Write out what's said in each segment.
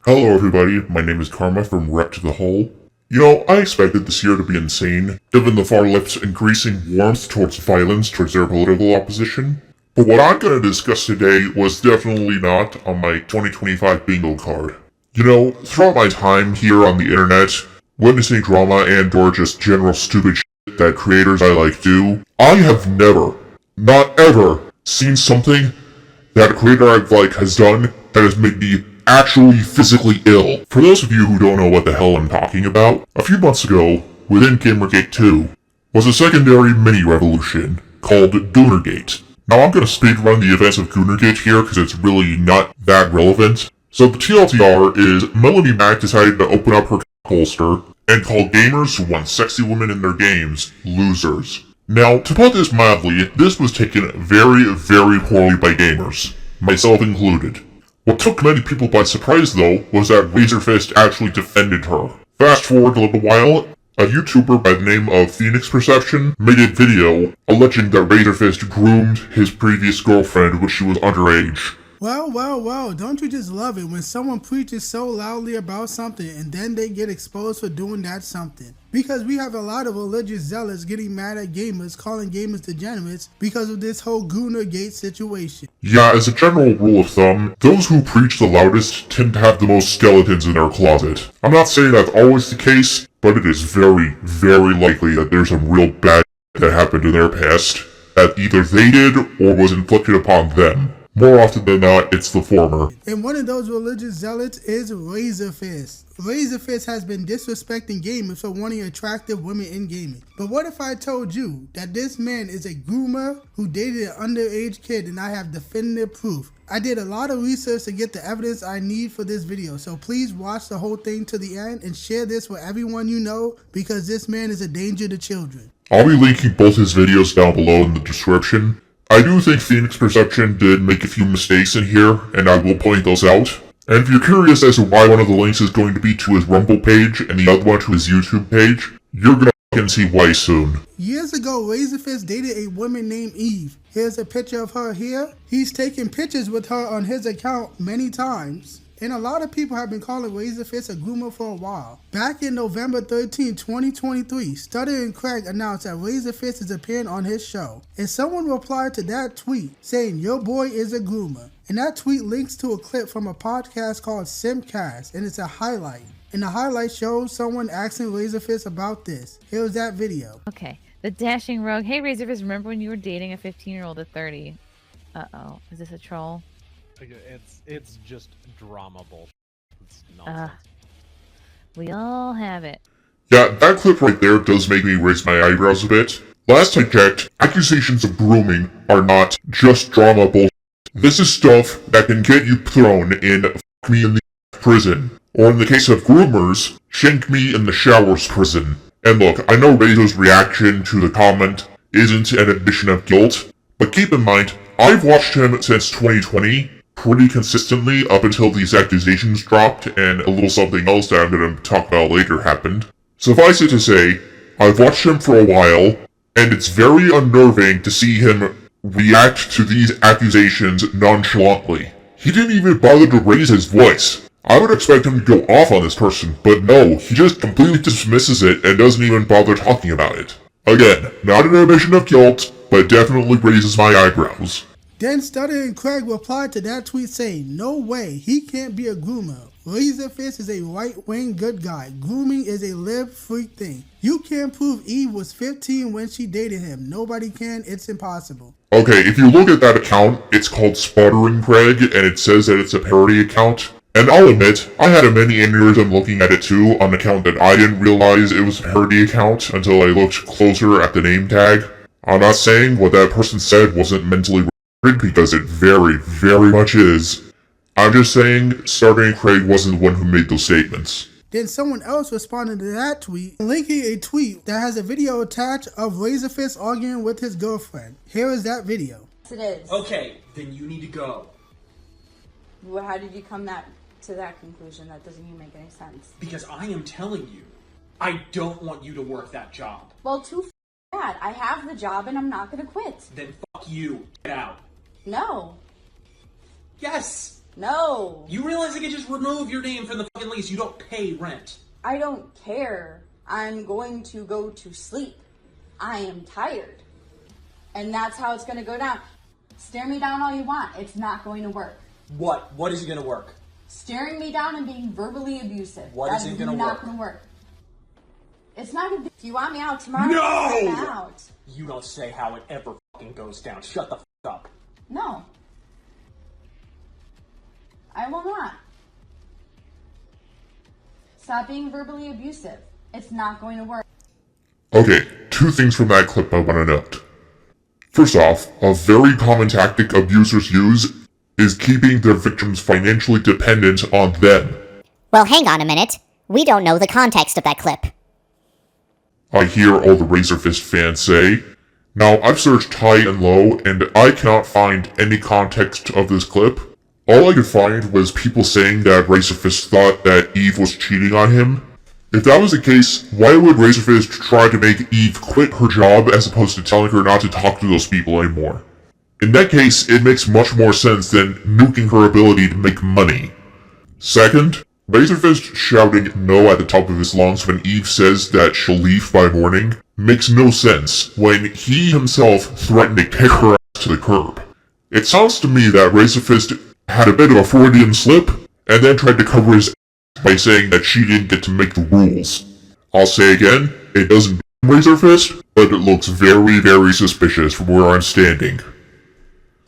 Hello everybody, my name is Karma from Wreck to the Hole. You know, I expected this year to be insane, given the far left's increasing warmth towards violence towards their political opposition. But what I'm gonna discuss today was definitely not on my 2025 bingo card. You know, throughout my time here on the internet, witnessing drama and/or just general stupid shit that creators I like do, I have never, not ever, seen something that a creator I've has done that has made me actually physically ill. For those of you who don't know what the hell I'm talking about, a few months ago, within Gamergate 2, was a secondary mini-revolution called Goonergate. Now I'm gonna speedrun the events of Goonergate here because it's really not that relevant. So the TLDR is Melanie Mac decided to open up her holster and call gamers who want sexy women in their games losers. Now, to put this mildly, this was taken very, very poorly by gamers, myself included. What took many people by surprise though was that Razorfist actually defended her. Fast forward a little while, a YouTuber by the name of Phoenix Perception made a video alleging that Razorfist groomed his previous girlfriend when she was underage. Well, don't you just love it when someone preaches so loudly about something and then they get exposed for doing that something? Because we have a lot of religious zealots getting mad at gamers, calling gamers degenerates because of this whole Goonergate situation. Yeah, as a general rule of thumb, those who preach the loudest tend to have the most skeletons in their closet. I'm not saying that's always the case, but it is very, very likely that there's some real bad that happened in their past that either they did or was inflicted upon them. More often than not, it's the former. And one of those religious zealots is Razorfist. Razorfist has been disrespecting gamers for wanting attractive women in gaming. But what if I told you that this man is a groomer who dated an underage kid and I have definitive proof? I did a lot of research to get the evidence I need for this video, so please watch the whole thing to the end and share this with everyone you know because this man is a danger to children. I'll be linking both his videos down below in the description. I do think Phoenix Perception did make a few mistakes in here, and I will point those out. And if you're curious as to why one of the links is going to be to his Rumble page and the other one to his YouTube page, you're gonna fucking see why soon. Years ago, Razorfist dated a woman named Eve. Here's a picture of her here. He's taken pictures with her on his account many times. And a lot of people have been calling Razorfist a groomer for a while. Back in November 13, 2023, Stutter and Craig announced that Razorfist is appearing on his show. And someone replied to that tweet saying, "Your boy is a groomer." And that tweet links to a clip from a podcast called Simcast, and it's a highlight. And the highlight shows someone asking Razorfist about this. Here's that video. Okay. The dashing rogue. Hey, Razorfist, remember when you were dating a 15-year-old at 30? Uh-oh. Is this a troll? It's just drama bullshit. It's nonsense. We all have it. Yeah, that clip right there does make me raise my eyebrows a bit. Last I checked, accusations of grooming are not just drama bullshit. This is stuff that can get you thrown in fuck me in the prison. Or in the case of groomers, shank me in the showers prison. And look, I know Rezo's reaction to the comment isn't an admission of guilt, but keep in mind, I've watched him since 2020, pretty consistently up until these accusations dropped and a little something else that I'm going to talk about later happened. Suffice it to say, I've watched him for a while, and it's very unnerving to see him react to these accusations nonchalantly. He didn't even bother to raise his voice. I would expect him to go off on this person, but no, he just completely dismisses it and doesn't even bother talking about it. Again, not an admission of guilt, but definitely raises my eyebrows. Then Stutter and Craig replied to that tweet saying, "No way, he can't be a groomer. Razorfist is a right-wing good guy. Grooming is a live-free thing. You can't prove Eve was 15 when she dated him. Nobody can, it's impossible." Okay, if you look at that account, it's called Sputtering Craig, and it says that it's a parody account. And I'll admit, I had a mini aneurysm looking at it too, on account that I didn't realize it was a parody account until I looked closer at the name tag. I'm not saying what that person said wasn't mentally because it very, very much is. I'm just saying, Stuttering Craig wasn't the one who made those statements. Then someone else responded to that tweet, linking a tweet that has a video attached of Razorfist arguing with his girlfriend. Here is that video. Yes, it is. Okay, then you need to go. Well, how did you come to that conclusion? That doesn't even make any sense. Because I am telling you, I don't want you to work that job. Well, too bad. I have the job and I'm not gonna quit. Then fuck you. Get out. No. Yes. No. You realize I could just remove your name from the fucking lease. You don't pay rent. I don't care. I'm going to go to sleep. I am tired. And that's how it's going to go down. Stare me down all you want. It's not going to work. What? What isn't gonna work? Staring me down and being verbally abusive. What That isn't is gonna not work? going to work. It's not going to be. If you want me out tomorrow, No! I'm out. You don't say how it ever fucking goes down. Shut the fuck up. No. I will not. Stop being verbally abusive. It's not going to work. Okay, 2 things from that clip I want to note. First off, a very common tactic abusers use is keeping their victims financially dependent on them. Well, hang on a minute. We don't know the context of that clip. I hear all the Razorfist fans say. Now, I've searched high and low, and I cannot find any context of this clip. All I could find was people saying that Razorfist thought that Eve was cheating on him. If that was the case, why would Razorfist try to make Eve quit her job as opposed to telling her not to talk to those people anymore? In that case, it makes much more sense than nuking her ability to make money. Second, Razorfist shouting no at the top of his lungs when Eve says that she'll leave by morning makes no sense when he himself threatened to kick her ass to the curb. It sounds to me that Razorfist had a bit of a Freudian slip and then tried to cover his ass by saying that she didn't get to make the rules. I'll say again, it doesn't Razorfist, but it looks very, very suspicious from where I'm standing.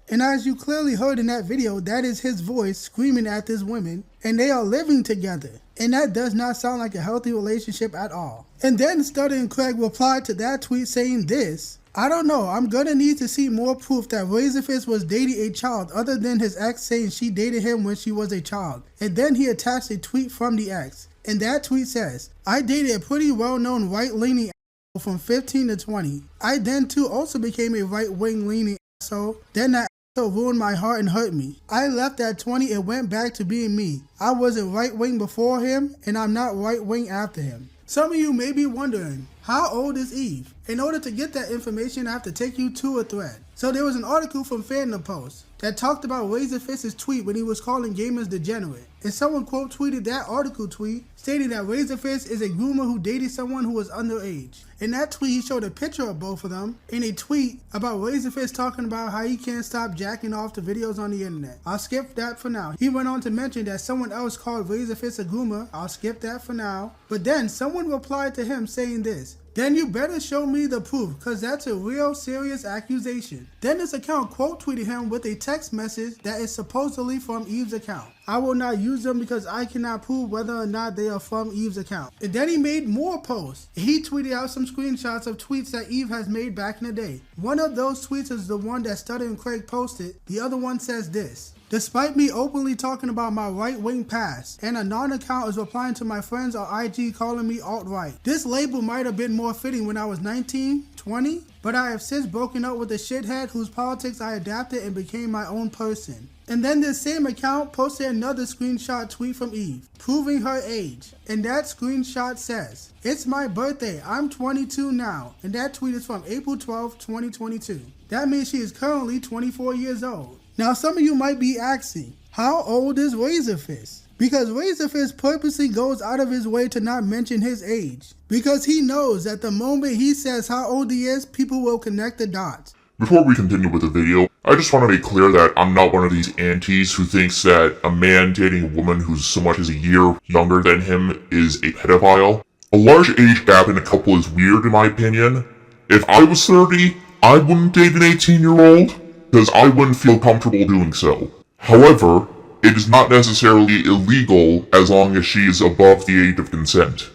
And as you clearly heard in that video, that is his voice screaming at this woman, and they are living together. And that does not sound like a healthy relationship at all. And then Stuttering Craig replied to that tweet saying this: I don't know, I'm gonna need to see more proof that Razorfist was dating a child other than his ex saying she dated him when she was a child. And then he attached a tweet from the ex. And that tweet says, I dated a pretty well-known right-leaning asshole from 15 to 20. I then too also became a right-wing leaning asshole. Then that ruined my heart and hurt me. I left at 20 and went back to being me. I wasn't right wing before him, and I'm not right wing after him. Some of you may be wondering, how old is Eve? In order to get that information, I have to take you to a thread. So there was an article from Fandom Post that talked about Razorfist's tweet when he was calling gamers degenerate. And someone quote tweeted that article tweet stating that Razorfist is a groomer who dated someone who was underage. In that tweet, he showed a picture of both of them in a tweet about Razorfist talking about how he can't stop jacking off to videos on the internet. I'll skip that for now. He went on to mention that someone else called Razorfist a groomer. I'll skip that for now. But then someone replied to him saying this: then you better show me the proof, cause that's a real serious accusation. Then this account quote tweeted him with a text message that is supposedly from Eve's account. I will not use them because I cannot prove whether or not they are from Eve's account. And then he made more posts. He tweeted out some screenshots of tweets that Eve has made back in the day. One of those tweets is the one that Stuttering Craig posted. The other one says this: despite me openly talking about my right-wing past, and a non-account is replying to my friends on IG calling me alt-right. This label might have been more fitting when I was 19, 20, but I have since broken up with a shithead whose politics I adapted and became my own person. And then this same account posted another screenshot tweet from Eve, proving her age. And that screenshot says, it's my birthday, I'm 22 now. And that tweet is from April 12, 2022. That means she is currently 24 years old. Now some of you might be asking, how old is Razorfist? Because Razorfist purposely goes out of his way to not mention his age. Because he knows that the moment he says how old he is, people will connect the dots. Before we continue with the video, I just want to make clear that I'm not one of these aunties who thinks that a man dating a woman who's so much as a year younger than him is a pedophile. A large age gap in a couple is weird in my opinion. If I was 30, I wouldn't date an 18-year-old, because I wouldn't feel comfortable doing so. However, it is not necessarily illegal as long as she is above the age of consent.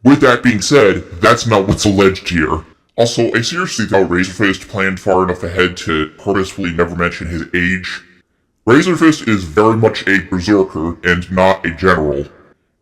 With that being said, that's not what's alleged here. Also, I seriously doubt Razorfist planned far enough ahead to purposefully never mention his age. Razorfist is very much a berserker and not a general.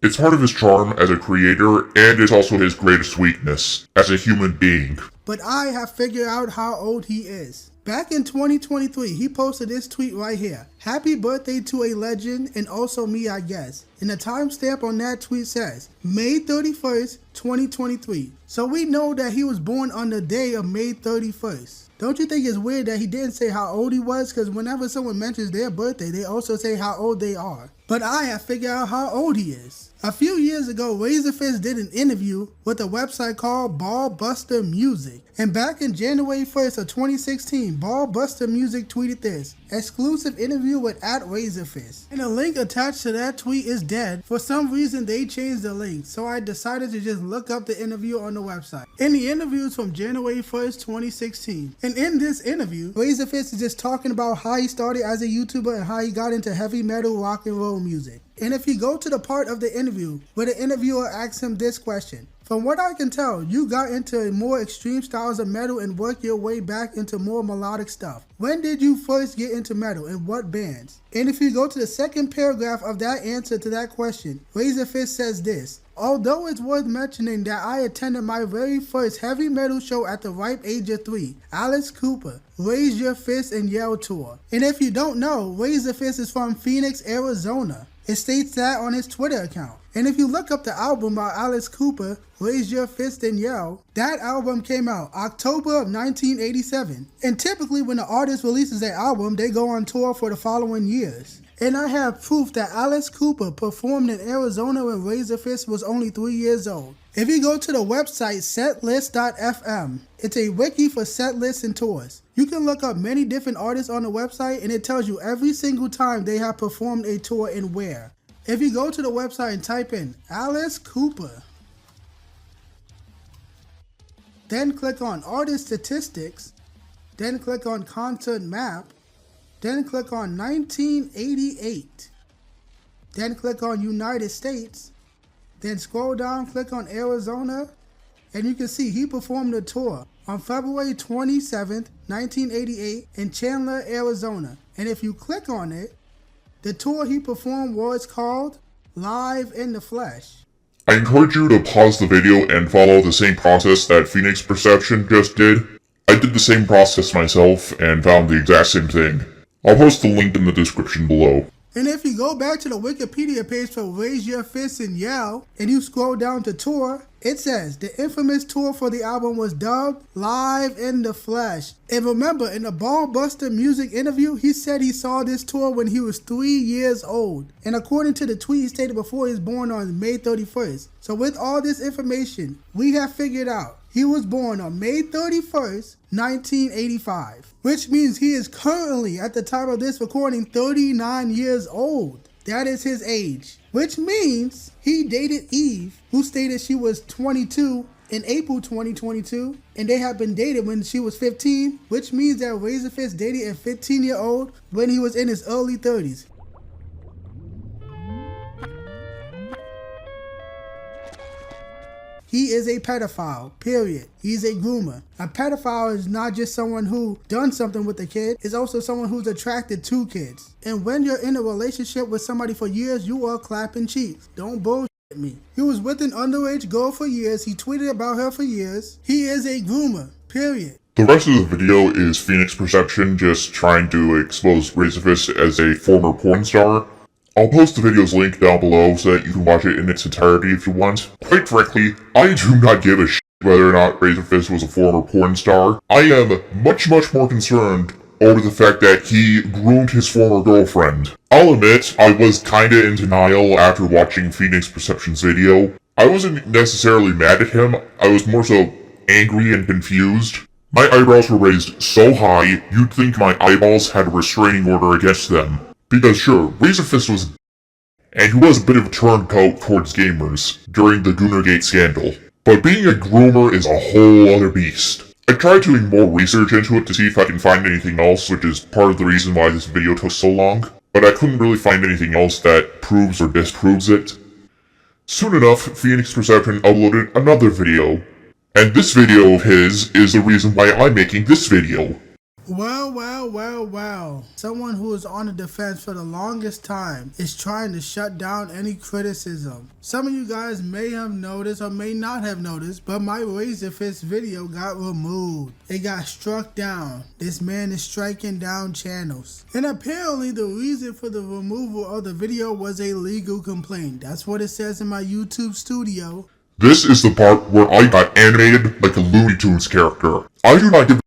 It's part of his charm as a creator, and it's also his greatest weakness as a human being. But I have figured out how old he is. Back in 2023, he posted this tweet right here. Happy birthday to a legend and also me, I guess. And the timestamp on that tweet says May 31st, 2023. So we know that he was born on the day of May 31st. Don't you think it's weird that he didn't say how old he was? Because whenever someone mentions their birthday, they also say how old they are. But I have figured out how old he is. A few years ago, Razorfist did an interview with a website called Ballbuster Music. And back in January 1st of 2016, Ballbuster Music tweeted this: exclusive interview with @Razorfist. And the link attached to that tweet is dead. For some reason, they changed the link, so I decided to just look up the interview on the website. And the interview is from January 1st, 2016. And in this interview, Razorfist is just talking about how he started as a YouTuber and how he got into heavy metal, rock and roll music. And if you go to the part of the interview where the interviewer asks him this question: from what I can tell, you got into more extreme styles of metal and worked your way back into more melodic stuff. When did you first get into metal and what bands? And if you go to the second paragraph of that answer to that question, Razorfist says this: although it's worth mentioning that I attended my very first heavy metal show at the ripe age of 3, Alice Cooper, Raise Your Fist and Yell Tour. And if you don't know, Razorfist is from Phoenix, Arizona. It states that on his Twitter account. And if you look up the album by Alice Cooper, Raise Your Fist and Yell, that album came out October of 1987. And typically when the artist releases their album, they go on tour for the following years. And I have proof that Alice Cooper performed in Arizona when Razorfist was only 3 years old. If you go to the website setlist.fm, it's a wiki for set lists and tours. You can look up many different artists on the website and it tells you every single time they have performed a tour and where. If you go to the website and type in Alice Cooper, then click on Artist Statistics, then click on Concert Map, then click on 1988, then click on United States, then scroll down, click on Arizona, and you can see he performed a tour on February 27th, 1988 in Chandler, Arizona. And if you click on it, the tour he performed was called Live in the Flesh. I encourage you to pause the video and follow the same process that Phoenix Perception just did. I did the same process myself and found the exact same thing. I'll post the link in the description below. And if you go back to the Wikipedia page for Raise Your Fist and Yell, and you scroll down to tour, it says the infamous tour for the album was dubbed Live in the Flesh. And remember, in the Ballbuster Music interview, he said he saw this tour when he was 3 years old. And according to the tweet, he stated before he was born on May 31st. So with all this information, we have figured out he was born on May 31st, 1985. Which means he is currently, at the time of this recording, 39 years old. That is his age. Which means he dated Eve, who stated she was 22 in April 2022. And they have been dated when she was 15. Which means that Razorfist dated a 15-year-old when he was in his early 30s. He is a pedophile, period. He's a groomer. A pedophile is not just someone who done something with a kid, it's also someone who's attracted to kids. And when you're in a relationship with somebody for years, you are clapping cheeks. Don't bullshit me. He was with an underage girl for years, he tweeted about her for years. He is a groomer, period. The rest of the video is Phoenix Perception just trying to expose Razorfist as a former porn star. I'll post the video's link down below so that you can watch it in its entirety if you want. Quite frankly, I do not give a shit whether or not Razorfist was a former porn star. I am much more concerned over the fact that he groomed his former girlfriend. I'll admit, I was kinda in denial after watching Phoenix Perception's video. I wasn't necessarily mad at him, I was more so angry and confused. My eyebrows were raised so high, you'd think my eyeballs had a restraining order against them. Because sure, Razorfist was and he was a bit of a turncoat towards gamers during the Goonergate scandal. But being a groomer is a whole other beast. I tried doing more research into it to see if I can find anything else, which is part of the reason why this video took so long, but I couldn't really find anything else that proves or disproves it. Soon enough, Phoenix Perception uploaded another video, and this video of his is the reason why I'm making this video. Well. Someone who is on the defense for the longest time is trying to shut down any criticism. Some of you guys may have noticed or may not have noticed, but my Razor Fist video got removed. It got struck down. This man is striking down channels. And apparently the reason for the removal of the video was a legal complaint. That's what it says in my YouTube studio. This is the part where I got animated like a Looney Tunes character. I do not give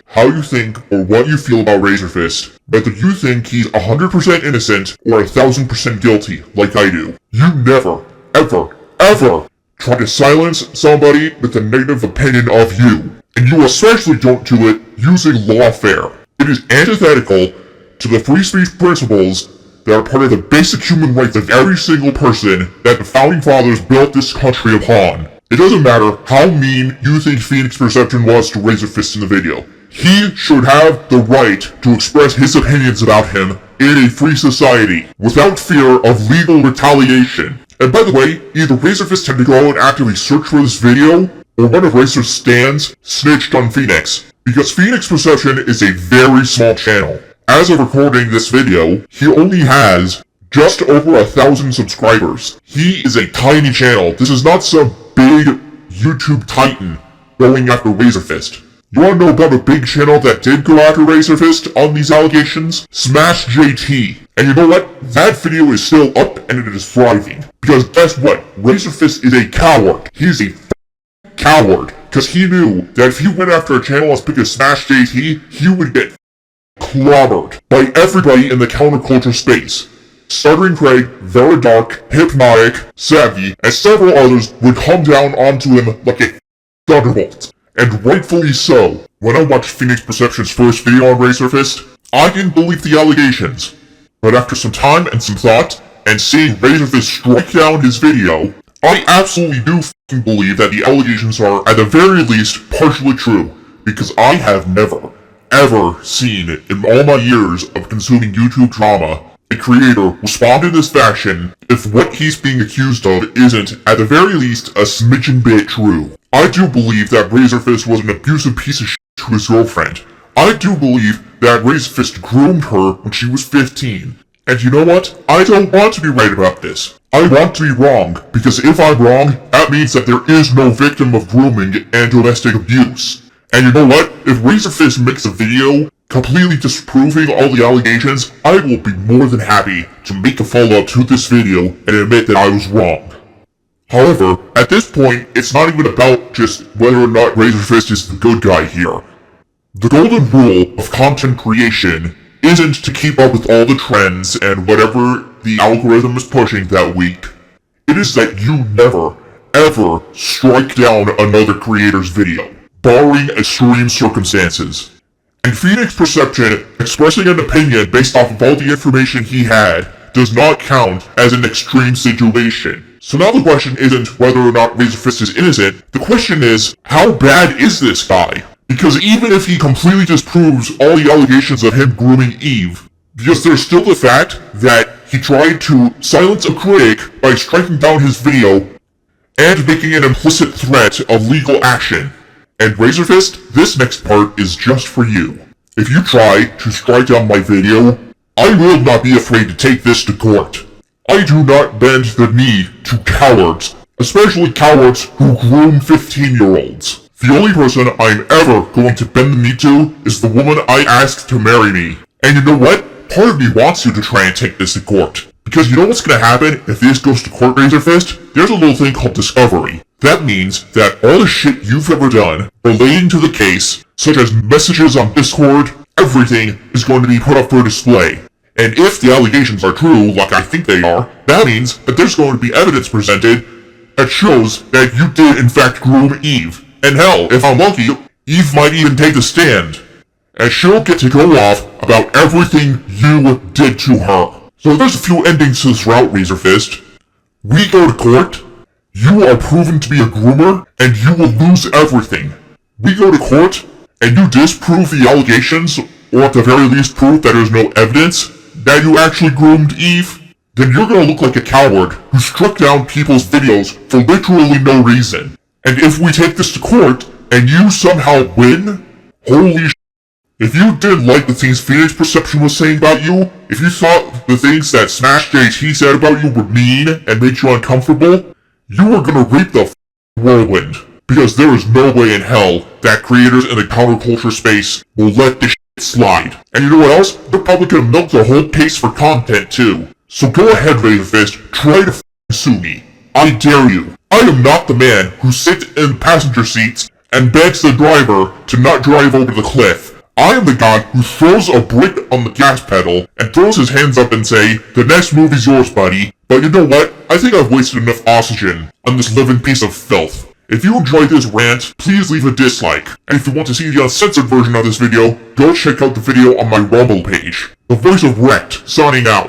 how you think or what you feel about Razor Fist, whether you think he's 100% innocent or 1000% guilty, like I do. You never, ever try to silence somebody with a negative opinion of you. And you especially don't do it using lawfare. It is antithetical to the free speech principles that are part of the basic human rights of every single person that the founding fathers built this country upon. It doesn't matter how mean you think Phoenix Perception was to Razor Fist in the video. He should have the right to express his opinions about him in a free society without fear of legal retaliation. And by the way, either Razor Fist had to go and actively search for this video, or one of Razor's stands snitched on Phoenix. Because Phoenix Perception is a very small channel. As of recording this video, he only has just over 1,000 subscribers. He is a tiny channel. This is not some big YouTube titan going after Razor Fist. You wanna know about a big channel that did go after Razor Fist on these allegations? Smash JT. And you know what? That video is still up and it is thriving. Because guess what? Razor Fist is a coward. He is a coward. Because he knew that if he went after a channel as big as Smash JT, he would get clobbered by everybody in the counterculture space. Stuttering Craig, Very Dark, Hypnotic, Savvy, and several others would come down onto him like a thunderbolt. And rightfully so. When I watched Phoenix Perception's first video on Razor Fist, I didn't believe the allegations. But after some time and some thought, and seeing Razor Fist strike down his video, I absolutely do f***ing believe that the allegations are, at the very least, partially true. Because I have never, ever seen, in all my years of consuming YouTube drama, a creator respond in this fashion if what he's being accused of isn't, at the very least, a smidgen bit true. I do believe that Razor Fist was an abusive piece of shit to his girlfriend. I do believe that Razor Fist groomed her when she was 15. And you know what? I don't want to be right about this. I want to be wrong, because if I'm wrong, that means that there is no victim of grooming and domestic abuse. And you know what? If Razor Fist makes a video completely disproving all the allegations, I will be more than happy to make a follow-up to this video and admit that I was wrong. However, at this point, it's not even about just whether or not Razor Fist is the good guy here. The golden rule of content creation isn't to keep up with all the trends and whatever the algorithm is pushing that week. It is that you never, ever strike down another creator's video, barring extreme circumstances. And Phoenix Perception expressing an opinion based off of all the information he had does not count as an extreme situation. So now the question isn't whether or not Razor Fist is innocent, the question is, how bad is this guy? Because even if he completely disproves all the allegations of him grooming Eve, because there's still the fact that he tried to silence a critic by striking down his video and making an implicit threat of legal action. And Razor Fist, this next part is just for you. If you try to strike down my video, I will not be afraid to take this to court. I do not bend the knee to cowards, especially cowards who groom 15-year-olds. The only person I'm ever going to bend the knee to is the woman I asked to marry me. And you know what? Part of me wants you to try and take this to court. Because you know what's gonna happen if this goes to court, Razor Fist? There's a little thing called discovery. That means that all the shit you've ever done relating to the case, such as messages on Discord, everything is going to be put up for display. And if the allegations are true, like I think they are, that means that there's going to be evidence presented that shows that you did in fact groom Eve. And hell, if I'm lucky, Eve might even take a stand. And she'll get to go off about everything you did to her. So there's a few endings to this route, Razor Fist. We go to court, you are proven to be a groomer, and you will lose everything. We go to court, and you disprove the allegations, or at the very least prove that there's no evidence that you actually groomed Eve, then you're gonna look like a coward who struck down people's videos for literally no reason. And if we take this to court, and you somehow win, holy sh**, If you didn't like the things Phoenix Perception was saying about you, if you thought the things that Smash JT said about you were mean and made you uncomfortable, you were gonna reap the whirlwind. Because there is no way in hell that creators in the counterculture space will let this shit slide. And you know what else? They're probably gonna milk the whole case for content too. So go ahead, Razorfist, try to sue me. I dare you. I am not the man who sits in the passenger seats and begs the driver to not drive over the cliff. I am the guy who throws a brick on the gas pedal and throws his hands up and say, the next movie's yours, buddy. But you know what? I think I've wasted enough oxygen on this living piece of filth. If you enjoyed this rant, please leave a dislike. And if you want to see the uncensored version of this video, go check out the video on my Rumble page. The voice of Wrecked, signing out.